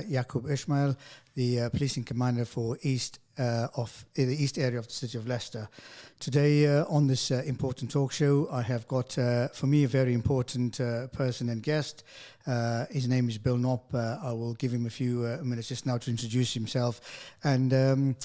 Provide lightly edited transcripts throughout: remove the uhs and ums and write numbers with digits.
Yakub Ismail, the policing commander for the east area of the city of Leicester. Today on this important talk show, I have got for me a very important person and guest. His name is Knnop. I will give him a few minutes just now to introduce himself and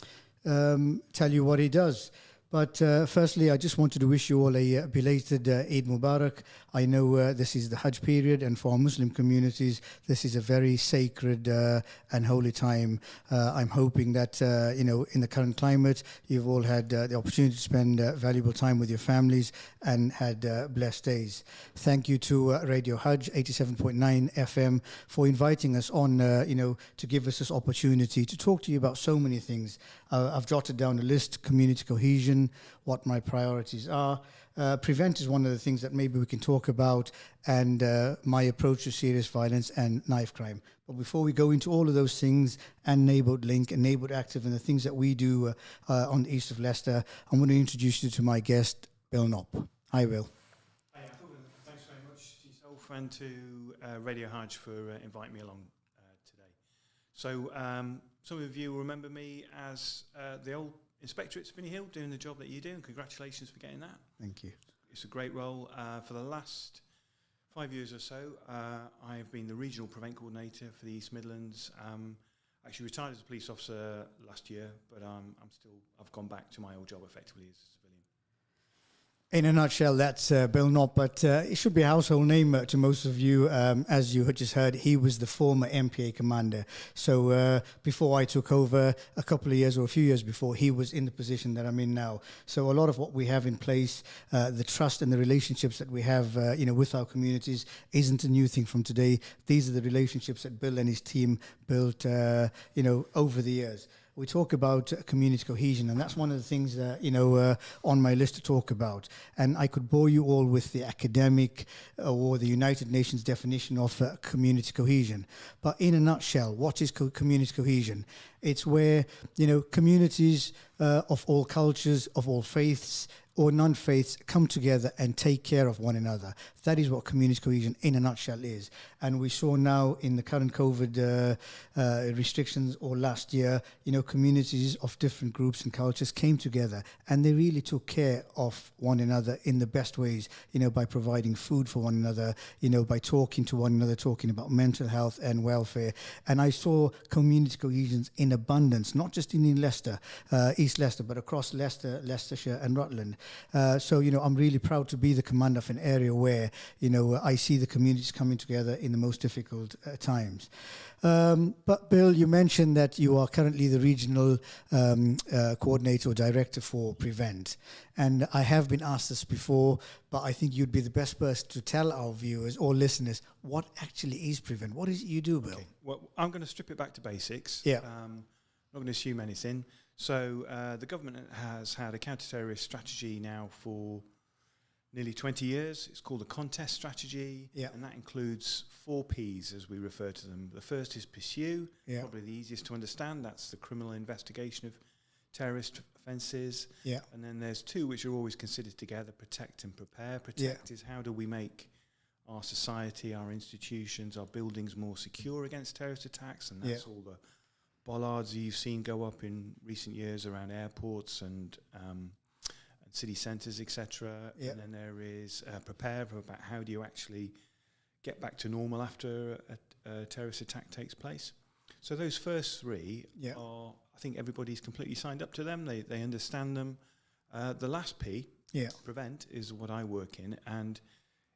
tell you what he does. But firstly, I just wanted to wish you all a belated Eid Mubarak. I know this is the Hajj period, and for our Muslim communities, this is a very sacred and holy time. I'm hoping that, in the current climate, you've all had the opportunity to spend valuable time with your families and had blessed days. Thank you to Radio Hajj 87.9 FM for inviting us on, to give us this opportunity to talk to you about so many things. I've jotted down a list: community cohesion, what my priorities are. Prevent is one of the things that maybe we can talk about, and my approach to serious violence and knife crime. But before we go into all of those things, and Neighbourhood Link and Neighbourhood Active and the things that we do on the east of Leicester, I'm going to introduce you to my guest, Knnop. Hi, Will. Hi, Yakub, and thanks very much to yourself and to Radio Hajj for inviting me along today. So some of you will remember me as the old Inspector at Spinney Hill, doing the job that you do, and congratulations for getting that. Thank you. It's a great role. For the last 5 years or so, I've been the Regional Prevent Coordinator for the East Midlands. Actually retired as a police officer last year, but I've gone back to my old job effectively as a civilian. In a nutshell, that's Knnop, but it should be a household name to most of you. As you had just heard, he was the former MPA commander. So before I took over, a couple of years or a few years before, he was in the position that I'm in now. So a lot of what we have in place, the trust and the relationships that we have, with our communities, isn't a new thing from today. These are the relationships that Bill and his team built, over the years. We talk about community cohesion, and that's one of the things that, on my list to talk about. And I could bore you all with the academic or the United Nations definition of community cohesion. But in a nutshell, what is community cohesion? It's where, communities of all cultures, of all faiths, or non-faiths come together and take care of one another. That is what community cohesion in a nutshell is. And we saw now in the current COVID restrictions, or last year, communities of different groups and cultures came together, and they really took care of one another in the best ways, by providing food for one another, by talking to one another, talking about mental health and welfare. And I saw community cohesions in abundance, not just in Leicester, East Leicester, but across Leicester, Leicestershire and Rutland. So, I'm really proud to be the commander of an area where, I see the communities coming together in the most difficult times. But Bill, you mentioned that you are currently the regional coordinator or director for Prevent. And I have been asked this before, but I think you'd be the best person to tell our viewers or listeners what actually is Prevent. What is it you do, Bill? Okay. Well, I'm going to strip it back to basics. Yeah. I'm not going to assume anything. So the government has had a counter-terrorist strategy now for nearly 20 years. It's called a contest strategy, and that includes 4 Ps, as we refer to them. The first is pursue, probably the easiest to understand. That's the criminal investigation of terrorist offences. Yeah. And then there's 2 which are always considered together: protect and prepare. Protect is how do we make our society, our institutions, our buildings more secure against terrorist attacks, and that's all the bollards you've seen go up in recent years around airports and city centres, etc. And then there is prepare, about how do you actually get back to normal after a terrorist attack takes place. So those first 3 are, I think everybody's completely signed up to them. They understand them. The last P, prevent, is what I work in, and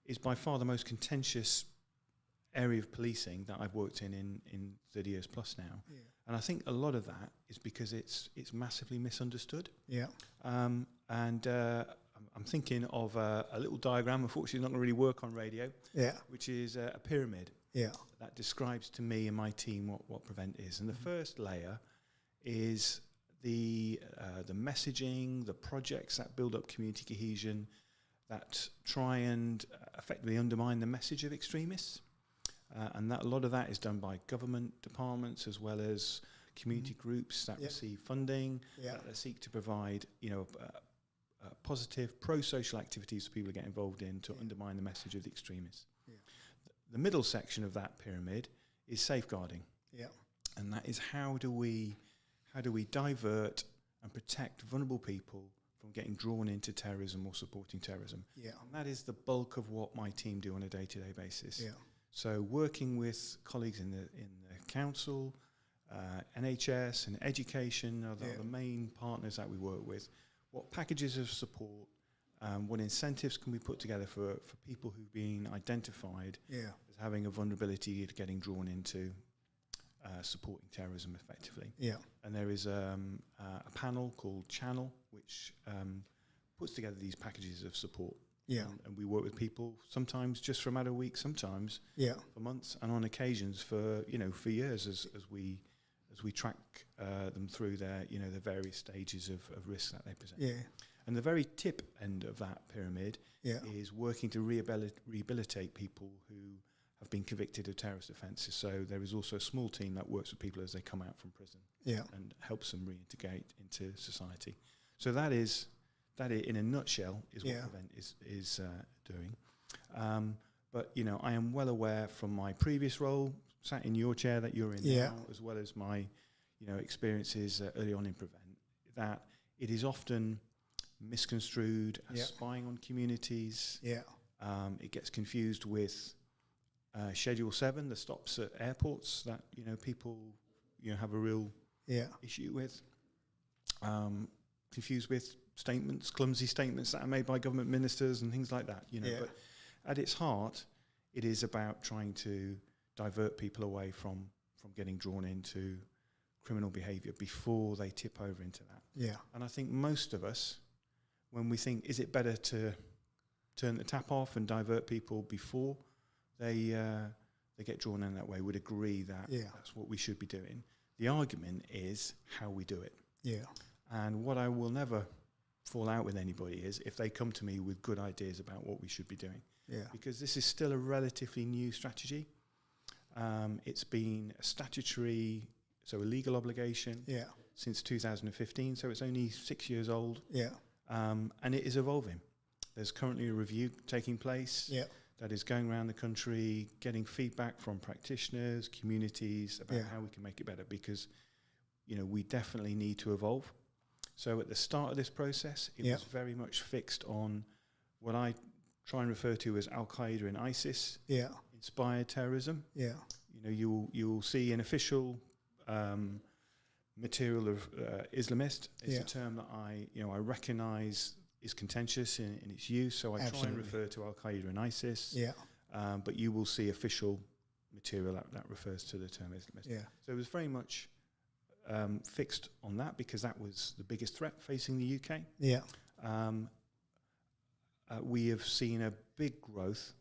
is by far the most contentious area of policing that I've worked in 30 years plus now. Yeah. And I think a lot of that is because it's massively misunderstood. Yeah. I'm thinking of a little diagram, unfortunately not going to really work on radio, which is a pyramid. Yeah. That describes to me and my team what Prevent is. And the first layer is the messaging, the projects that build up community cohesion, that try and effectively undermine the message of extremists. And that a lot of that is done by government departments as well as community groups that receive funding, that seek to provide, positive pro-social activities for people to get involved in to undermine the message of the extremists. Yeah. The middle section of that pyramid is safeguarding. Yeah. And that is how do we divert and protect vulnerable people from getting drawn into terrorism or supporting terrorism. Yeah. And that is the bulk of what my team do on a day-to-day basis. Yeah. So working with colleagues in the council, NHS and education are the main partners that we work with. What packages of support, what incentives can we put together for people who've been identified as having a vulnerability to getting drawn into supporting terrorism effectively. Yeah. And there is a panel called Channel, which puts together these packages of support. Yeah. And we work with people sometimes just for a matter of weeks, sometimes for months, and on occasions for years as we track them through their the various stages of risk that they present. Yeah. And the very tip end of that pyramid is working to rehabilitate people who have been convicted of terrorist offences. So there is also a small team that works with people as they come out from prison and helps them reintegrate into society. So that in a nutshell is what Prevent is doing. But I am well aware from my previous role, sat in your chair that you're in now, as well as my experiences early on in Prevent, that it is often misconstrued as spying on communities. It gets confused with Schedule 7, the stops at airports that people have a real issue with. Confused with clumsy statements that are made by government ministers and things like that. But at its heart, it is about trying to divert people away from getting drawn into criminal behaviour before they tip over into that. And I think most of us, when we think, is it better to turn the tap off and divert people before they get drawn in that way, would agree that that's what we should be doing. The argument is how we do it. And what I will never fall out with anybody is if they come to me with good ideas about what we should be doing. Because this is still a relatively new strategy. It's been a statutory, so a legal obligation since 2015, so it's only 6 years old. And it is evolving. There's currently a review taking place that is going around the country, getting feedback from practitioners, communities about how we can make it better, because we definitely need to evolve. So at the start of this process, it was very much fixed on what I try and refer to as Al-Qaeda and ISIS inspired terrorism. You'll see an official material of Islamist. It's a term that I recognise is contentious in its use, so I try and refer to Al-Qaeda and ISIS. But you will see official material that refers to the term Islamist. So it was very much fixed on that because that was the biggest threat facing the UK. We have seen a big growth,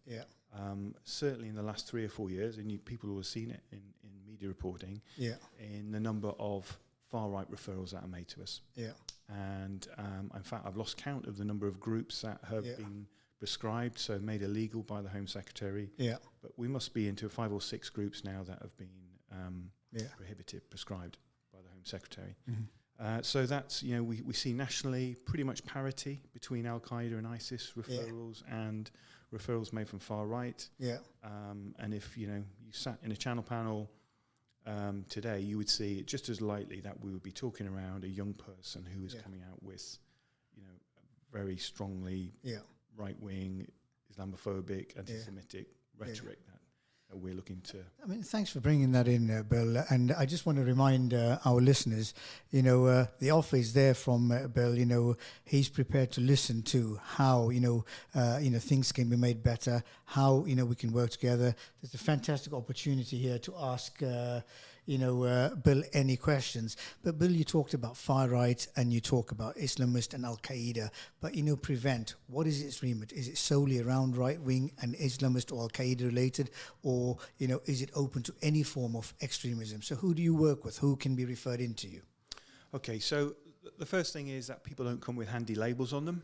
certainly in the last 3 or 4 years, and people will have seen it in media reporting, in the number of far-right referrals that are made to us. And in fact, I've lost count of the number of groups that have been prescribed, so made illegal by the Home Secretary. But we must be into 5 or 6 groups now that have been prohibited, prescribed by the Home Secretary. So that's, we see nationally pretty much parity between Al-Qaeda and ISIS referrals and referrals made from far right. And if, you sat in a channel panel today, you would see it just as likely that we would be talking around a young person who is coming out with, very strongly right-wing, Islamophobic, anti-Semitic rhetoric that we're looking to. I mean, thanks for bringing that in, Bill. And I just want to remind our listeners, the offer is there from Bill. He's prepared to listen to how, things can be made better, how, we can work together. There's a fantastic opportunity here to ask, Bill any questions. But Bill, you talked about far right and you talk about Islamist and Al-Qaeda, but Prevent, what is its remit? Is it solely around right wing and Islamist or Al-Qaeda related, or is it open to any form of extremism? So who do you work with? Who can be referred into you? Okay, so the first thing is that people don't come with handy labels on them.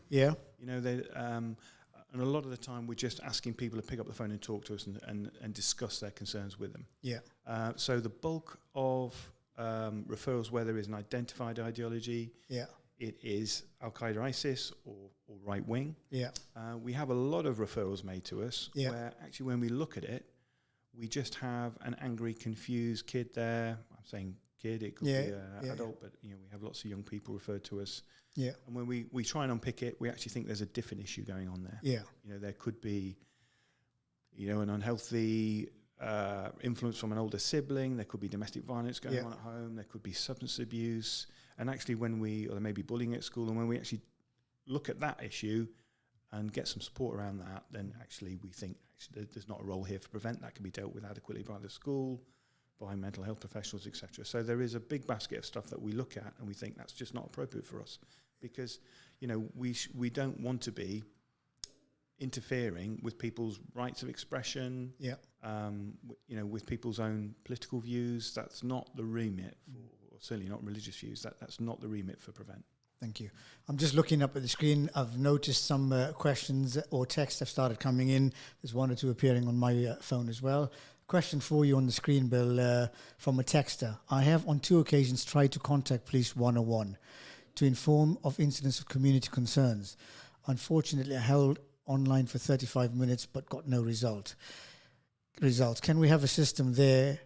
And a lot of the time we're just asking people to pick up the phone and talk to us and discuss their concerns with them. So the bulk of referrals where there is an identified ideology, it is Al-Qaeda, ISIS or right-wing. We have a lot of referrals made to us where actually when we look at it, we just have an angry, confused kid there. I'm saying kid, it could be an adult, but we have lots of young people referred to us. Yeah. And when we try and unpick it, we actually think there's a different issue going on there. Yeah. There could be, an unhealthy influence from an older sibling. There could be domestic violence going on at home. There could be substance abuse. And actually or there may be bullying at school. And when we actually look at that issue and get some support around that, then actually we think there's not a role here for prevent. That can be dealt with adequately by the school, by mental health professionals, etc. So there is a big basket of stuff that we look at and we think that's just not appropriate for us because, we don't want to be interfering with people's rights of expression, with people's own political views. That's not the remit or certainly not religious views. That's not the remit for prevent. Thank you. I'm just looking up at the screen. I've noticed some questions or texts have started coming in. There's one or two appearing on my phone as well. Question for you on the screen, Bill, from a texter. I have on 2 occasions tried to contact Police 101 to inform of incidents of community concerns. Unfortunately, I held online for 35 minutes but got no results. Can we have a system there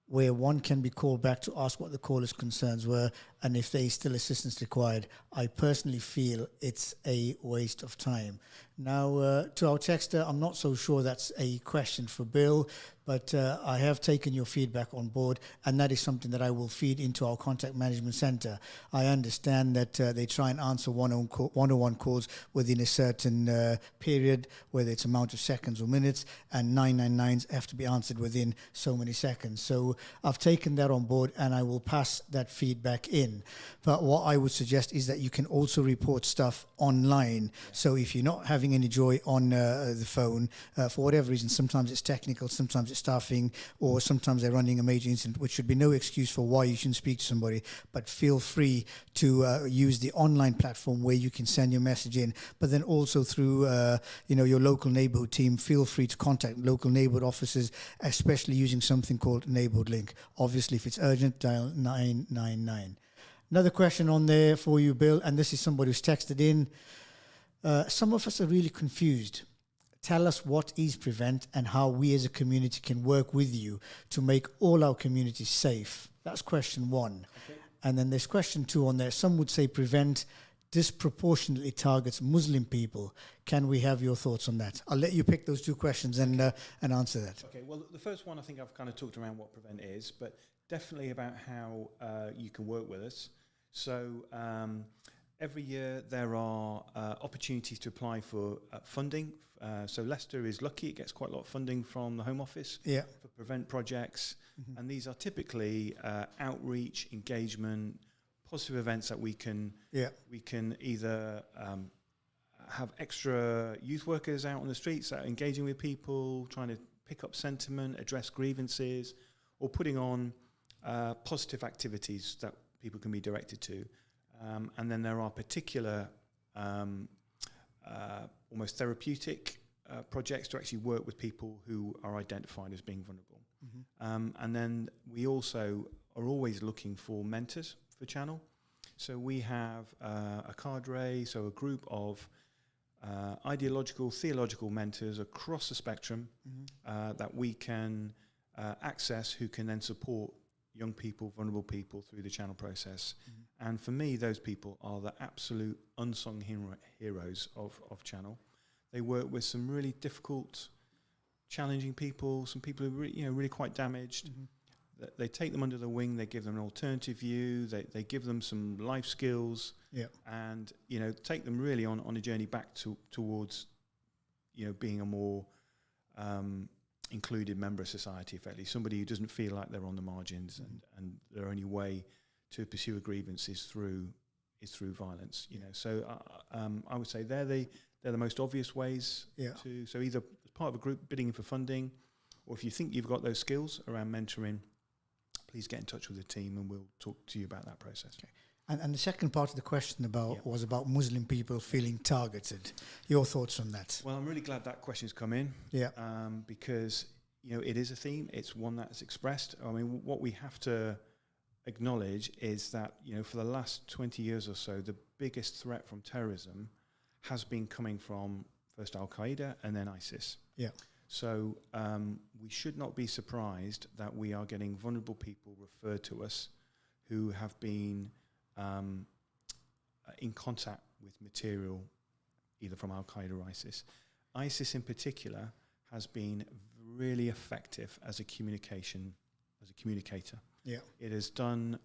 where one can be called back to ask what the caller's concerns were and if there is still assistance required? I personally feel it's a waste of time. Now, to our texter, I'm not so sure that's a question for Bill, but I have taken your feedback on board, and that is something that I will feed into our contact management center. I understand that they try and answer 101 calls within a certain period, whether it's amount of seconds or minutes, and 999s have to be answered within so many seconds. So I've taken that on board, and I will pass that feedback in. But what I would suggest is that you can also report stuff online. So if you're not having any joy on the phone, for whatever reason, sometimes it's technical, sometimes it's staffing, or sometimes they're running a major incident, which should be no excuse for why you shouldn't speak to somebody, but feel free to use the online platform where you can send your message in. But then also through your local neighborhood team, feel free to contact local neighborhood officers, especially using something called Neighborhood Link. Obviously, if it's urgent, dial 999. Another question on there for you, Bill, and this is somebody who's texted in. Some of us are really confused. Tell us what is prevent and how we as a community can work with you to make all our communities safe. That's question 1. Okay. And then there's question 2 on there. Some would say prevent disproportionately targets Muslim people. Can we have your thoughts on that? I'll let you pick those 2 questions and answer that. Okay, well, the first one, I think I've kind of talked around what prevent is, but definitely about how you can work with us. So every year there are opportunities to apply for funding. So Leicester is lucky, it gets quite a lot of funding from the Home Office for prevent projects. Mm-hmm. And these are typically outreach, engagement, positive events that we can either have extra youth workers out on the streets that are engaging with people, trying to pick up sentiment, address grievances, or putting on positive activities that people can be directed to. And then there are particular almost therapeutic projects to actually work with people who are identified as being vulnerable. Mm-hmm. And then we also are always looking for mentors for Channel. So we have a cadre, so a group of ideological, theological mentors across the spectrum that we can access, who can then support young people, vulnerable people through the Channel process. Mm-hmm. And for me, those people are the absolute unsung heroes of Channel. They work with some really difficult, challenging people, some people who are really quite damaged. Mm-hmm. They take them under the wing, they give them an alternative view, they give them some life skills, and take them really on a journey back towards being a more included member of society, effectively, somebody who doesn't feel like they're on the margins, and their only way to pursue a grievance is through violence. So I would say they're the most obvious ways to. So either as part of a group bidding for funding, or if you think you've got those skills around mentoring, please get in touch with the team and we'll talk to you about that process. Okay. And the second part of the question was about Muslim people feeling targeted. Your thoughts on that? Well, I'm really glad that question's come in. Because it is a theme. It's one that's expressed. I mean, what we have to acknowledge is that for the last 20 years or so, the biggest threat from terrorism has been coming from first Al Qaeda and then ISIS. Yeah. So we should not be surprised that we are getting vulnerable people referred to us who have been in contact with material either from Al-Qaeda or ISIS. ISIS in particular has been really effective as a communicator. Yeah. It has done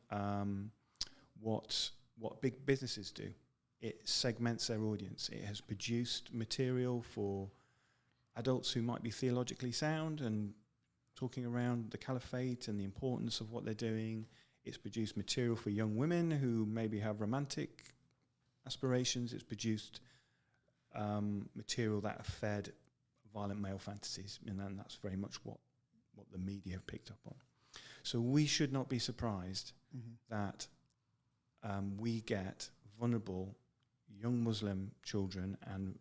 what big businesses do. It segments their audience. It has produced material for adults who might be theologically sound and talking around the caliphate and the importance of what they're doing. It's produced material for young women who maybe have romantic aspirations. It's produced material that have fed violent male fantasies, and then that's very much what the media have picked up on. So we should not be surprised that we get vulnerable young Muslim children and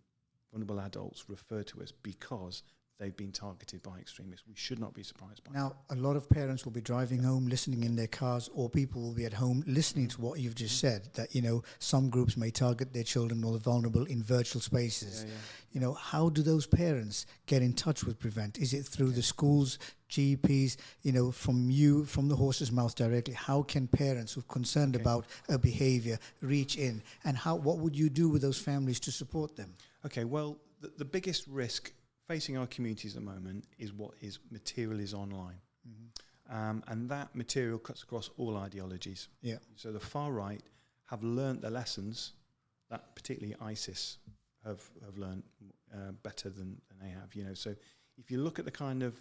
vulnerable adults referred to us because they've been targeted by extremists. We should not be surprised by that. Now, a lot of parents will be driving home, listening in their cars, or people will be at home listening to what you've just said, that, you know, some groups may target their children or the vulnerable in virtual spaces. You know, how do those parents get in touch with Prevent? Is it through the schools, GPs, you know, from the horse's mouth directly? How can parents who are concerned about a behavior reach in? And what would you do with those families to support them? Okay, well, the biggest risk facing our communities at the moment is what is material is online. And that material cuts across all ideologies. Yeah. So the far right have learnt the lessons that particularly ISIS have learned better than they have. You know, so if you look at the kind of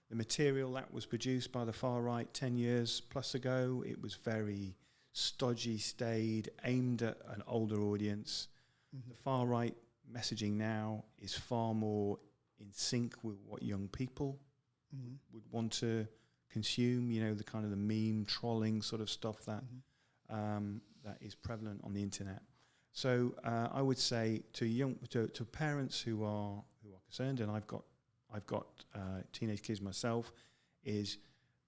the material that was produced by the far right 10 years plus ago, it was very stodgy, staid, aimed at an older audience. The far right messaging now is far more in sync with what young people would want to consume, you know, the kind of the meme trolling sort of stuff that that is prevalent on the internet. So I would say to parents who are concerned, and I've got teenage kids myself, is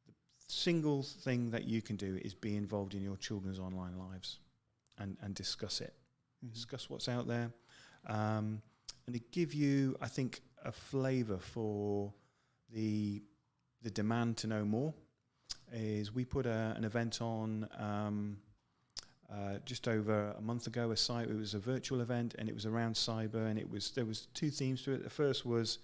the single thing that you can do is be involved in your children's online lives and discuss it. Discuss what's out there. And to give you, I think, a flavour for the demand to know more, is we put an event on just over a month ago. It was a virtual event, and it was around cyber, and there was two themes to it. The first was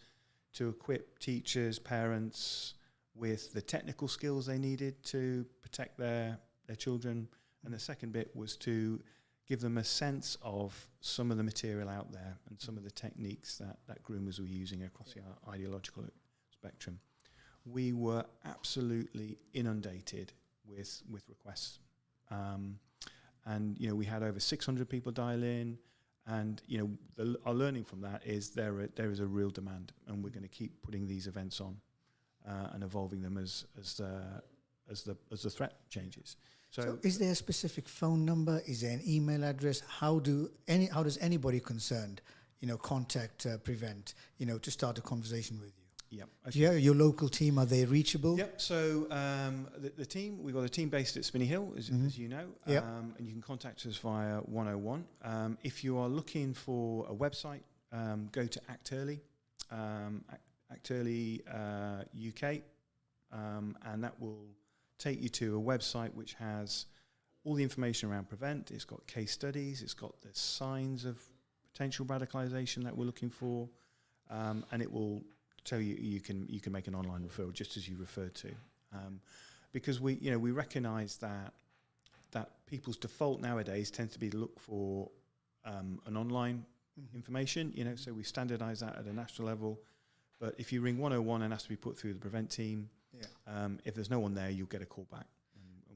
to equip teachers, parents with the technical skills they needed to protect their children, and the second bit was to give them a sense of some of the material out there and some of the techniques that groomers were using across the ideological spectrum. We were absolutely inundated with requests. And, you know, we had over 600 people dial in. And, you know, our learning from that is there is a real demand, and we're going to keep putting these events on and evolving them as the threat changes. So is there a specific phone number? Is there an email address? How does anybody concerned, you know, contact Prevent, you know, to start a conversation with you? Yep. Okay. Yeah, your local team, are they reachable? Yep. So the team, we've got a team based at Spinney Hill, as you know, and you can contact us via 101. If you are looking for a website, go to Act Early, Act Early UK, and that will take you to a website which has all the information around Prevent. It's got case studies. It's got the signs of potential radicalisation that we're looking for, and it will tell you can make an online referral, just as you referred to, because we recognise that people's default nowadays tends to be to look for an online information. You know, so we standardise that at a national level. But if you ring 101 and has to be put through the Prevent team, if there's no one there, you'll get a call back.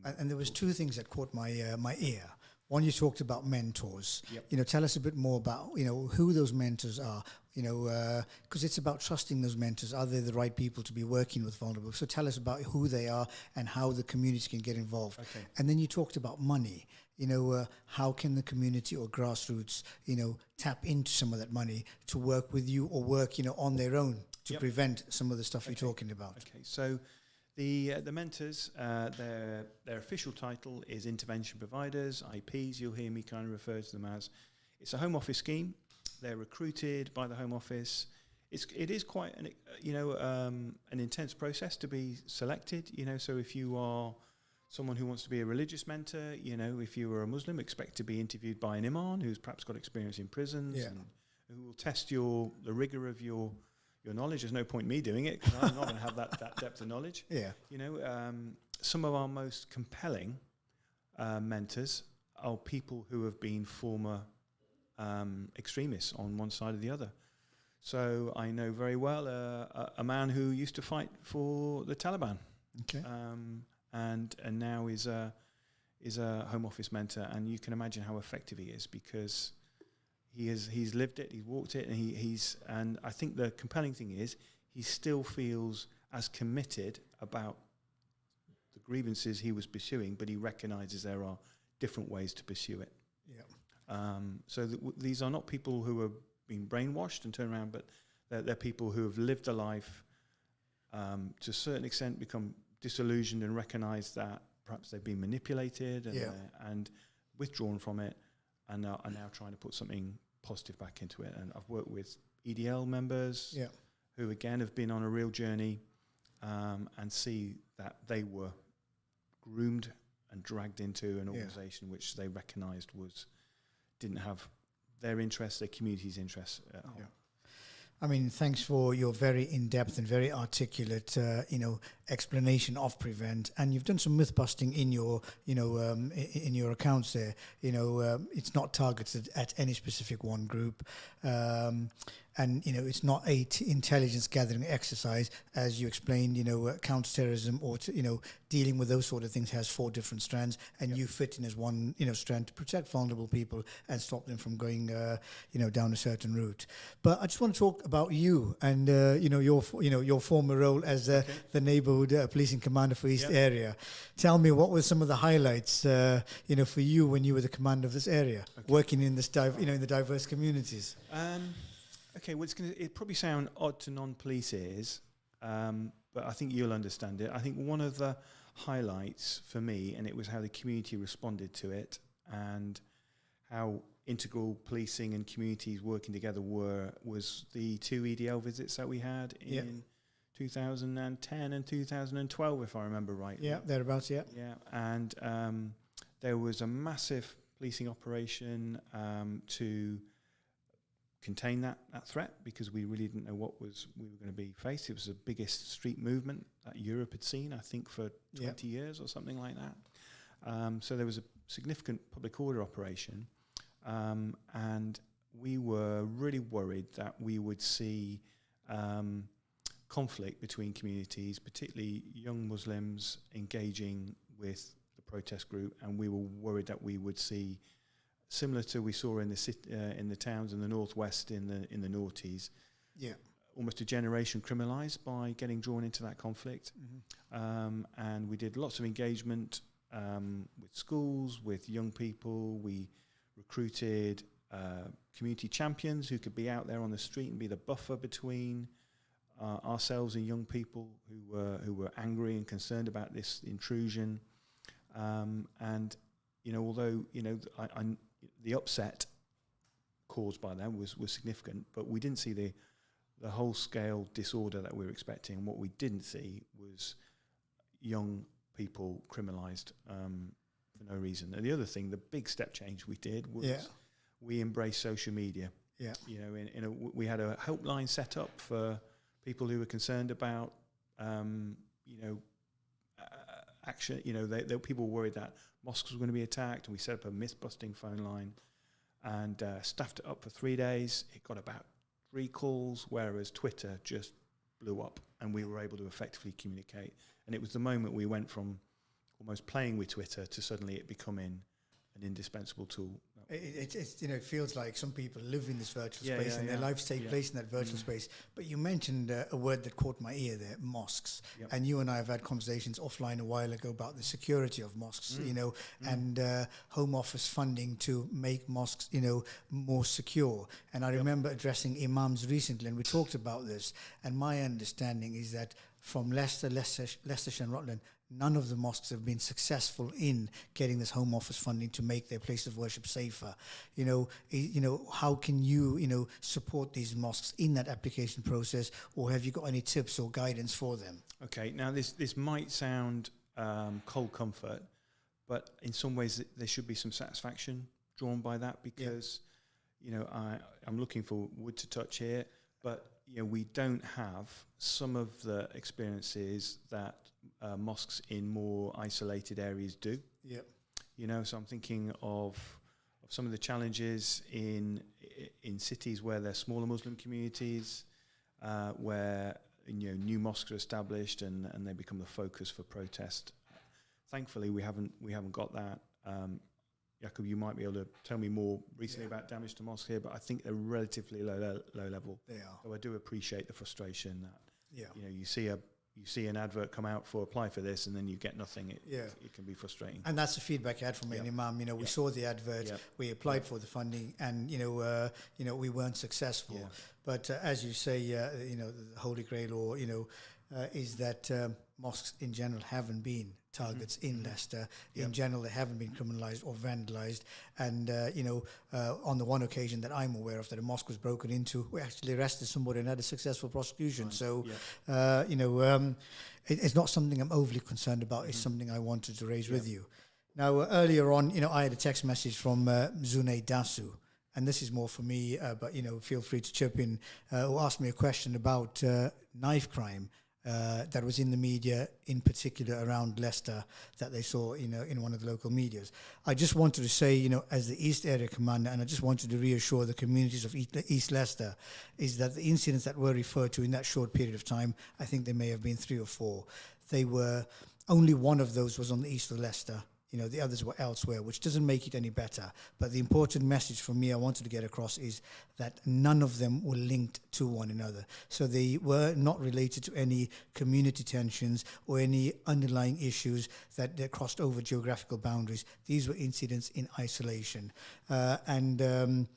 And there was two things that caught my ear. One, you talked about mentors. Yep. You know, tell us a bit more about, you know, who those mentors are. You know, because it's about trusting those mentors. Are they the right people to be working with vulnerable? So tell us about who they are and how the community can get involved. Okay. And then you talked about money. You know, how can the community or grassroots, you know, tap into some of that money to work with you or work, you know, on their own to prevent some of the stuff you're talking about? Okay, so the mentors, their official title is intervention providers, IPs. You'll hear me kind of refer to them as. It's a Home Office scheme. They're recruited by the Home Office. it is quite an intense process to be selected. So if you are someone who wants to be a religious mentor, if you are a Muslim, expect to be interviewed by an imam who's perhaps got experience in prisons and who will test the rigor of your knowledge. There's no point me doing it because I'm not going to have that depth of knowledge. Yeah. Some of our most compelling mentors are people who have been former extremists on one side or the other. So I know very well a man who used to fight for the Taliban. Okay. And now is a Home Office mentor, and you can imagine how effective he is because he's lived it, he's walked it, and I think the compelling thing is he still feels as committed about the grievances he was pursuing, but he recognises there are different ways to pursue it. Yeah. So these are not people who have been brainwashed and turned around, but they're people who have lived a life to a certain extent, become disillusioned and recognise that perhaps they've been manipulated and withdrawn from it, and are now trying to put something positive back into it. And I've worked with EDL members who again have been on a real journey and see that they were groomed and dragged into an organisation which they recognised didn't have their interests, their community's interests at heart. I mean, thanks for your very in-depth and very articulate, explanation of Prevent. And you've done some myth busting in your, in your accounts there. It's not targeted at any specific one group. And, it's not a intelligence gathering exercise, as you explained, counterterrorism or, dealing with those sort of things has 4 different strands, and you fit in as one, strand to protect vulnerable people and stop them from going, down a certain route. But I just want to talk about you and, your former role as the neighborhood policing commander for East area. Tell me, what were some of the highlights, for you when you were the commander of this area, working in this, in the diverse communities? Okay, well, it'd probably sound odd to non-police ears, but I think you'll understand it. I think one of the highlights for me, and it was how the community responded to it, and how integral policing and communities working together was the 2 EDL visits that we had in 2010 and 2012, if I remember rightly. Yeah, thereabouts, yeah. Yeah, and there was a massive policing operation to contain that threat, because we really didn't know we were going to be faced. It was the biggest street movement that Europe had seen, I think, for 20 years or something like that. So there was a significant public order operation, and we were really worried that we would see conflict between communities, particularly young Muslims engaging with the protest group, and we were worried that we would see, similar to we saw in the towns in the northwest, in the noughties, almost a generation criminalised by getting drawn into that conflict. And we did lots of engagement with schools, with young people. We recruited community champions who could be out there on the street and be the buffer between ourselves and young people who were angry and concerned about this intrusion. And although the upset caused by that was significant, but we didn't see the whole scale disorder that we were expecting. What we didn't see was young people criminalised for no reason. And the other thing, the big step change we did was we embraced social media. Yeah, we had a helpline set up for people who were concerned about action. People were worried that mosques were going to be attacked, and we set up a myth-busting phone line and staffed it up for 3 days. It got about 3 calls, whereas Twitter just blew up, and we were able to effectively communicate. And it was the moment we went from almost playing with Twitter to suddenly it becoming an indispensable tool. It feels like some people live in this virtual space and their lives take place in that virtual space. But you mentioned a word that caught my ear there, mosques. And you and I have had conversations offline a while ago about the security of mosques, and Home Office funding to make mosques, more secure. And I remember addressing imams recently, and we talked about this. And my understanding is that from Leicestershire and Rutland, none of the mosques have been successful in getting this Home Office funding to make their place of worship safer. How can you, support these mosques in that application process, or have you got any tips or guidance for them? Okay, now this might sound cold comfort, but in some ways there should be some satisfaction drawn by that, because I'm looking for wood to touch here, but we don't have some of the experiences that mosques in more isolated areas do. So I'm thinking of some of the challenges in cities where there are smaller Muslim communities, where new mosques are established and they become the focus for protest. Thankfully, we haven't got that. Yakub, you might be able to tell me more recently about damage to mosques here, but I think they're relatively low level. They are. So I do appreciate the frustration that you see an advert come out for apply for this, and then you get nothing. It can be frustrating. And that's the feedback I had from an imam. We saw the advert, we applied for the funding, and we weren't successful. But as you say, the Holy Grail, or is that mosques in general haven't been targets in Leicester. In general, they haven't been criminalised or vandalised. And, on the one occasion that I'm aware of that a mosque was broken into, we actually arrested somebody and had a successful prosecution. Right. So, it's not something I'm overly concerned about. It's something I wanted to raise with you. Now, earlier on, I had a text message from Zune Dasu. And this is more for me, but, feel free to chip in, who asked me a question about knife crime. That was in the media, in particular around Leicester, that they saw, in one of the local medias. I just wanted to say, as the East Area Commander, and I just wanted to reassure the communities of East Leicester, is that the incidents that were referred to in that short period of time, I think there may have been 3 or 4. They were, only one of those was on the east of Leicester. The others were elsewhere, which doesn't make it any better. But the important message for me I wanted to get across is that none of them were linked to one another. So they were not related to any community tensions or any underlying issues that crossed over geographical boundaries. These were incidents in isolation. In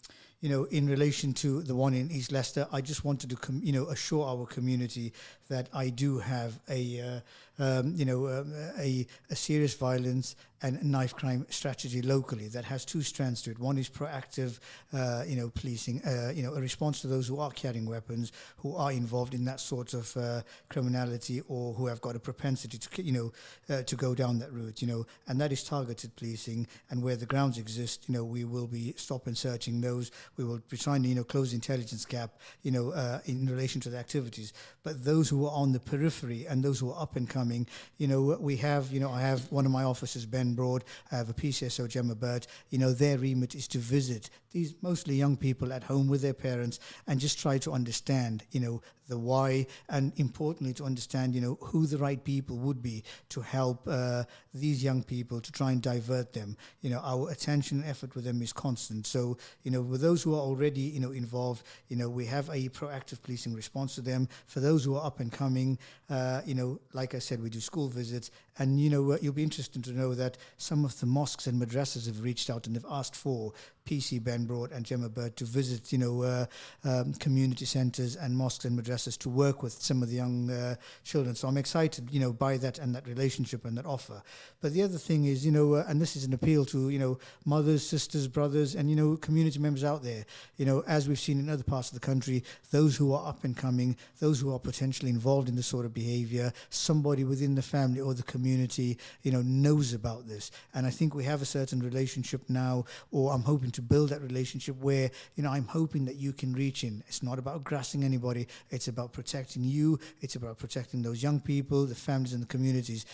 relation to the one in East Leicester, I just wanted to, assure our community that I do have a serious violence and knife crime strategy locally that has 2 strands to it. One is proactive, policing, a response to those who are carrying weapons, who are involved in that sort of criminality, or who have got a propensity to, to go down that route, and that is targeted policing. And where the grounds exist, we will be stop and searching those. We will be trying to, close the intelligence gap, in relation to the activities. But those who are on the periphery and those who are up and coming, we have, I have one of my officers, Ben Broad, I have a PCSO, Gemma Burt, their remit is to visit these mostly young people at home with their parents and just try to understand, the why, and importantly to understand, who the right people would be to help these young people, to try and divert them. Our attention and effort with them is constant. So, with those who are already, involved, we have a proactive policing response to them. For those who are up and coming, like I said, we do school visits, and, you'll be interested to know that some of the mosques and madrasas have reached out and they've asked for PC Ben Broad and Gemma Bird to visit, community centres and mosques and madrasas to work with some of the young children. So I'm excited, by that and that relationship and that offer. But the other thing is, and this is an appeal to, mothers, sisters, brothers, and, community members out there, as we've seen in other parts of the country, those who are up and coming, those who are potentially involved in this sort of behaviour, somebody within the family or the community, knows about this. And I think we have a certain relationship now, or I'm hoping to build that relationship where, I'm hoping that you can reach in. It's not about grassing anybody. It's about protecting you. It's about protecting those young people, the families and the communities.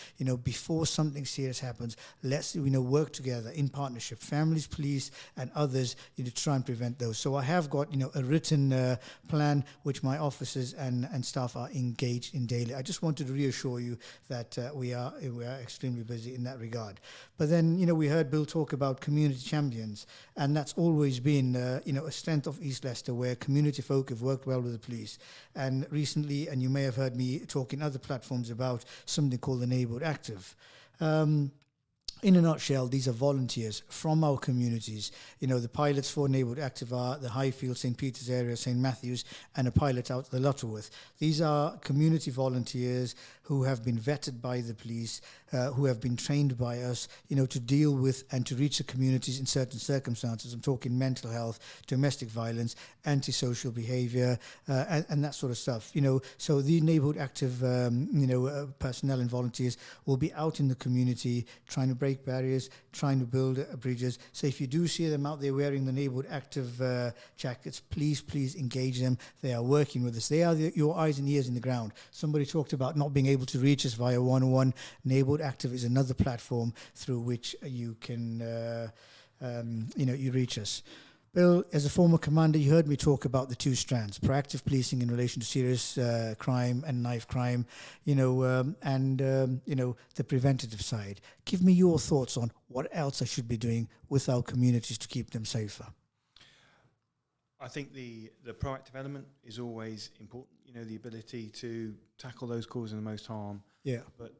Before something serious happens, let's, work together in partnership, families, police and others, to try and prevent those. So I have got, a written plan which my officers and staff are engaged in daily. I just wanted to reassure you that we are extremely busy in that regard. But then, we heard Bill talk about community champions, and that's always been, a strength of East Leicester, where community folk have worked well with the police. And recently, and you may have heard me talk in other platforms about something called the Neighbourhood Active. in a nutshell, these are volunteers from our communities. The pilots for Neighbourhood Active are the Highfield, St. Peter's area, St. Matthews, and a pilot out the Lutterworth. These are community volunteers who have been vetted by the police, who have been trained by us, to deal with and to reach the communities in certain circumstances. I'm talking mental health, domestic violence, antisocial behaviour, and that sort of stuff. So the Neighbourhood Active, personnel and volunteers will be out in the community trying to break barriers, trying to build bridges. So if you do see them out there wearing the Neighbourhood Active jackets, please engage them. They are working with us. They are your eyes and ears in the ground. Somebody talked about not being able to reach us via 101. Neighbourhood Active is another platform through which you can, you reach us. Bill, as a former commander, you heard me talk about the two strands: proactive policing in relation to serious crime and knife crime, and the preventative side. Give me your thoughts on what else I should be doing with our communities to keep them safer. I think the proactive element is always important. The ability to tackle those causing the most harm. Yeah. But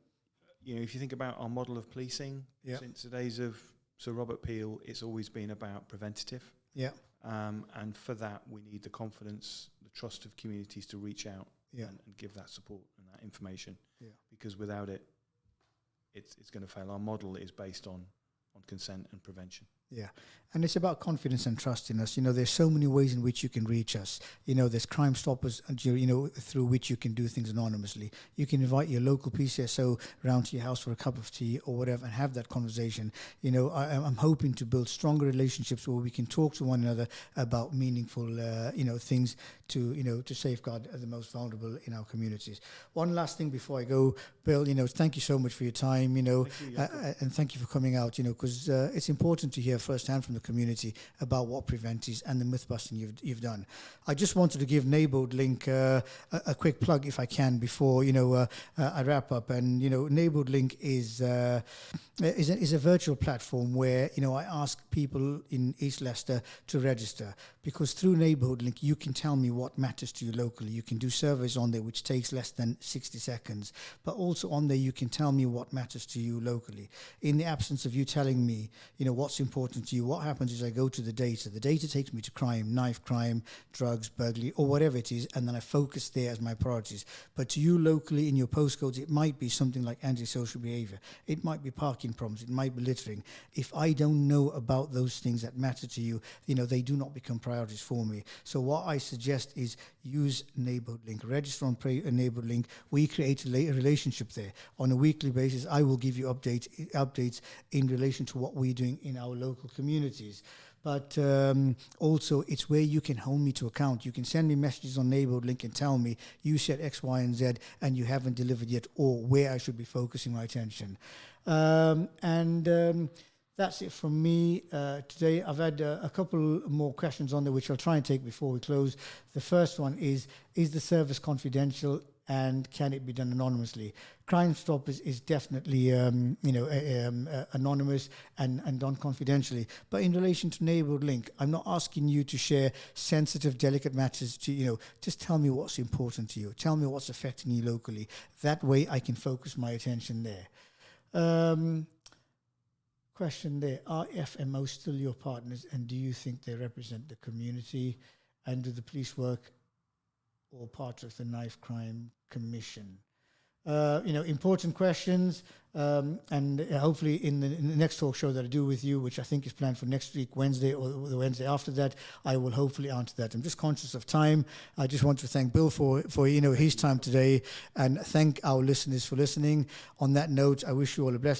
if you think about our model of policing, since the days of Sir Robert Peel, it's always been about preventative. Yeah. And for that, we need the confidence, the trust of communities to reach out and give that support and that information. Yeah. Because without it, it's going to fail. Our model is based on consent and prevention. Yeah. And it's about confidence and trust in us. There's so many ways in which you can reach us. There's Crime Stoppers, through which you can do things anonymously. You can invite your local PCSO round to your house for a cup of tea or whatever and have that conversation. I'm hoping to build stronger relationships where we can talk to one another about meaningful, things to safeguard the most vulnerable in our communities. One last thing before I go, Bill, thank you so much for your time, and thank you for coming out, because it's important to hear firsthand from the community about what Prevent is and the myth busting you've done. I just wanted to give Neighbourhood Link a quick plug, if I can, before I wrap up. And Neighbourhood Link is a virtual platform where I ask people in East Leicester to register, because through Neighbourhood Link you can tell me what matters to you locally. You can do surveys on there which takes less than 60 seconds, but also on there you can tell me what matters to you locally. In the absence of you telling me what's important to you, what happens is I go to the data. The data takes me to crime, knife crime, drugs, burglary, or whatever it is, and then I focus there as my priorities. But to you locally in your postcodes, it might be something like antisocial behaviour. It might be parking problems. It might be littering. If I don't know about those things that matter to you, they do not become priorities for me. So what I suggest is use Neighbourhood Link. Register on Neighbourhood Link. We create a relationship there. On a weekly basis, I will give you updates in relation to what we're doing in our local communities. But also, it's where you can hold me to account. You can send me messages on Neighbourhood Link and tell me you said X, Y, and Z, and you haven't delivered yet, or where I should be focusing my attention. That's it from me today. I've had a couple more questions on there, which I'll try and take before we close. The first one is the service confidential, and can it be done anonymously? Crime Stoppers is definitely, anonymous and done confidentially. But in relation to Neighbourhood Link, I'm not asking you to share sensitive, delicate matters to, just tell me what's important to you. Tell me what's affecting you locally. That way I can focus my attention there. Question there, are FMOs still your partners, and do you think they represent the community, and do the police work or part of the Knife Crime Commission? Important questions, and hopefully in the next talk show that I do with you, which I think is planned for next week, Wednesday, or the Wednesday after that, I will hopefully answer that. I'm just conscious of time. I just want to thank Bill for his time today, and thank our listeners for listening. On that note, I wish you all a blessed